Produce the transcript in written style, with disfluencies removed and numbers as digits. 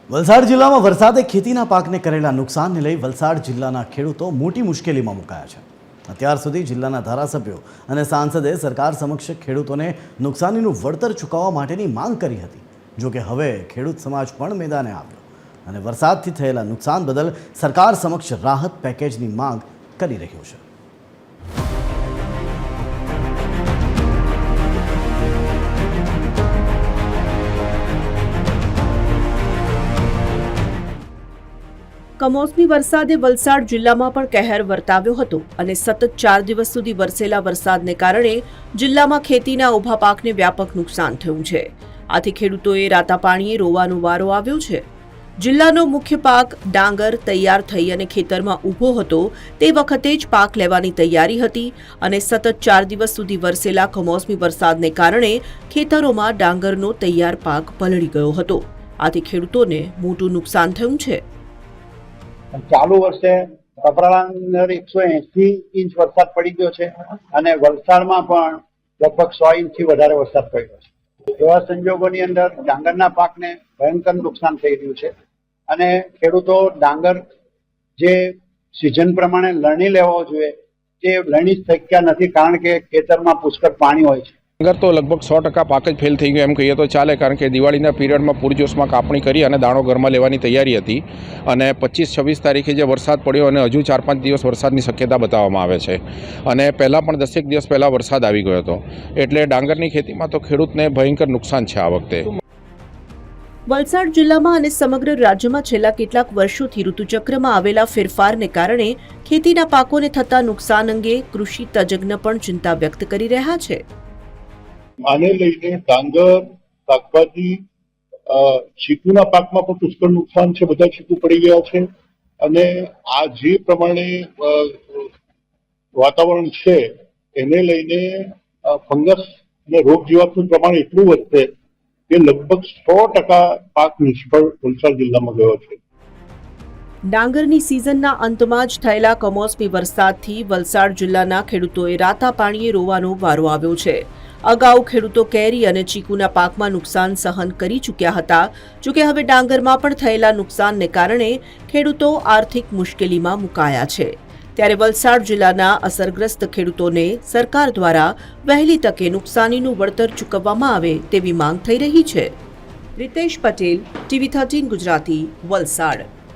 વલસાડ જિલ્લામાં વરસાદે ખેતીના પાકને કરેલા નુકસાનને લઈ વલસાડ જિલ્લાના ખેડૂતો મોટી મુશ્કેલીમાં મુકાયા છે। અત્યાર સુધી જિલ્લાના ધારાસભ્યો અને સાંસદે સરકાર સમક્ષ ખેડૂતોને નુકસાનીનું વળતર ચૂકવવા માટેની માંગ કરી હતી। જો કે હવે ખેડૂત સમાજ પણ મેદાને આવ્યો અને વરસાદથી થયેલા નુકસાન બદલ સરકાર સમક્ષ રાહત પેકેજની માંગ કરી રહ્યો છે। કમોસમી વરસાદે વલસાડ જિલ્લામાં પણ કહેર વર્તાવ્યો હતો અને સતત 4 દિવસ સુધી વરસેલા વરસાદને કારણે જિલ્લામાં ખેતીના ઊભા પાકને વ્યાપક નુકસાન થયું છે। આથી ખેડૂતોએ રાતા પાણીએ રોવાનો વારો આવ્યો છે। જિલ્લાનો મુખ્ય પાક ડાંગર તૈયાર થઈ અને ખેતરમાં ઊભો હતો તે વખતે જ પાક લેવાની તૈયારી હતી અને સતત 4 દિવસ સુધી વરસેલા કમોસમી વરસાદને કારણે ખેતરોમાં ડાંગરનો તૈયાર પાક પલળી ગયો હતો। આથી ખેડૂતોને મોટું નુકસાન થયું છે। ચાલુ વર્ષે કપરાળા 180 ઇંચ વરસાદ પડી ગયો છે અને વલસાડમાં પણ લગભગ 100 ઇંચથી વધારે વરસાદ પડ્યો છે। એવા સંજોગોની અંદર ડાંગરના પાકને ભયંકર નુકસાન થઈ રહ્યું છે અને ખેડૂતો ડાંગર જે સિઝન પ્રમાણે લણણી લેવો જોઈએ તે લણી શક્યા નથી, કારણ કે ખેતરમાં પુષ્કળ પાણી હોય છે। ડાંગર તો લગભગ 100% પાક જ ફેલ થઈ ગયો એમ કહીએ તો ચાલે, કારણ કે દિવાળીના પીરિયડમાં પૂરજોશમાં કાપણી કરી અને દાણો ઘરમાં લેવાની તૈયારી હતી અને 25-26 તારીખે જે વરસાદ પડ્યો અને હજુ 4-5 દિવસ વરસાદની શક્યતા બતાવવામાં આવે છે અને પહેલાં પણ 10 દિવસ પહેલાં વરસાદ આવી ગયો હતો, એટલે ડાંગરની ખેતીમાં તો ખેડૂતને ભયંકર નુકસાન છે આ વખતે। વલસાડ જિલ્લામાં અને સમગ્ર રાજ્યમાં છેલ્લા કેટલાક વર્ષોથી ઋતુચક્રમાં આવેલા ફેરફારને કારણે ખેતીના પાકોને થતા નુકસાન અંગે કૃષિ તજજ્ઞ પણ ચિંતા વ્યક્ત કરી રહ્યા છે। આને લઈને ડાંગર, શાકભાજી, ચીકુના પાકમાં પણ પુષ્કળ નુકસાન છે। બધા ચીકુ પડી ગયા છે અને આ જે પ્રમાણે વાતાવરણ છે એને લઈને ફંગસ અને રોગ જીવાતનું પ્રમાણ એટલું વધશે કે લગભગ 100% પાક નિષ્ફળ વલસાડ જિલ્લામાં ગયો છે। ડાંગરની સિઝનના અંતમાં જ થયેલા કમોસમી વરસાદથી વલસાડ જિલ્લાના ખેડૂતોએ રાતા પાણીએ રોવાનો વારો આવ્યો છે। અગાઉ ખેડૂતો કેરી અને ચીકુના પાકમાં નુકસાન સહન કરી ચૂક્યા હતા, જોકે હવે ડાંગરમાં પણ થયેલા નુકસાનને કારણે ખેડૂતો આર્થિક મુશ્કેલીમાં મુકાયા છે। ત્યારે વલસાડ જિલ્લાના અસરગ્રસ્ત ખેડૂતોને સરકાર દ્વારા વહેલી તકે નુકસાનીનું વળતર ચૂકવવામાં આવે તેવી માંગ થઈ રહી છે। રિતેશ પટેલ, TV13 ગુજરાતી, વલસાડ।